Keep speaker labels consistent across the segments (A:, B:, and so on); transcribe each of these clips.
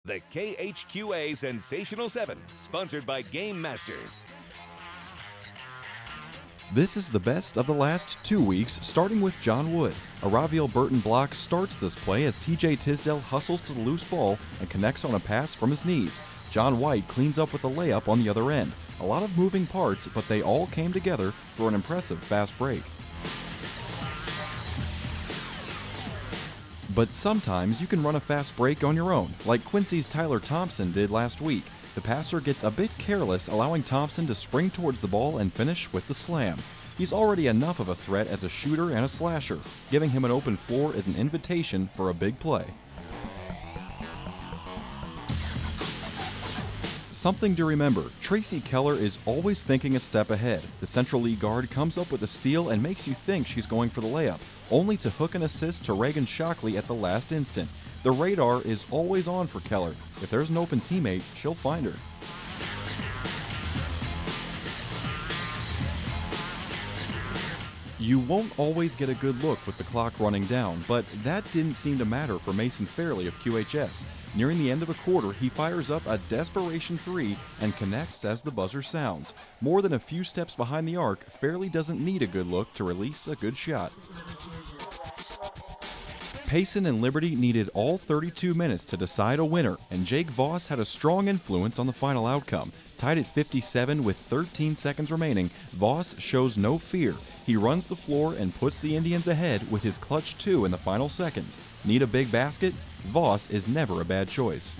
A: The KHQA Sensational 7, sponsored by Game Masters.
B: This is the best of the last 2 weeks, starting with John Wood. A Raviel Burton block starts this play as TJ Tisdale hustles to the loose ball and connects on a pass from his knees. John White cleans up with a layup on the other end. A lot of moving parts, but they all came together for an impressive fast break. But sometimes you can run a fast break on your own, like Quincy's Tyler Thompson did last week. The passer gets a bit careless, allowing Thompson to spring towards the ball and finish with the slam. He's already enough of a threat as a shooter and a slasher. Giving him an open floor is an invitation for a big play. Something to remember, Tracy Keller is always thinking a step ahead. The Central League guard comes up with a steal and makes you think she's going for the layup, only to hook an assist to Reagan Shockley at the last instant. The radar is always on for Keller. If there's an open teammate, she'll find her. You won't always get a good look with the clock running down, but that didn't seem to matter for Mason Fairley of QHS. Nearing the end of a quarter, he fires up a desperation three and connects as the buzzer sounds. More than a few steps behind the arc, Fairley doesn't need a good look to release a good shot. Payson and Liberty needed all 32 minutes to decide a winner, and Jake Voss had a strong influence on the final outcome. Tied at 57 with 13 seconds remaining, Voss shows no fear. He runs the floor and puts the Indians ahead with his clutch two in the final seconds. Need a big basket? Voss is never a bad choice.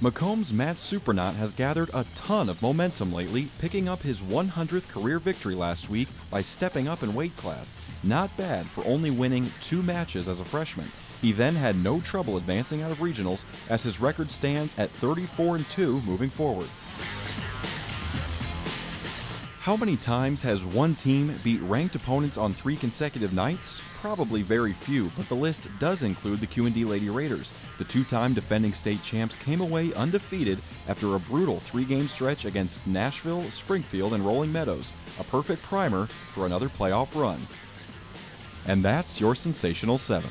B: Macomb's Matt Supernaut has gathered a ton of momentum lately, picking up his 100th career victory last week by stepping up in weight class. Not bad for only winning 2 matches as a freshman. He then had no trouble advancing out of regionals as his record stands at 34-2 moving forward. How many times has one team beat ranked opponents on 3 consecutive nights? Probably very few, but the list does include the Q&D Lady Raiders. The 2-time defending state champs came away undefeated after a brutal 3-game stretch against Nashville, Springfield, and Rolling Meadows. A perfect primer for another playoff run. And that's your Sensational 7.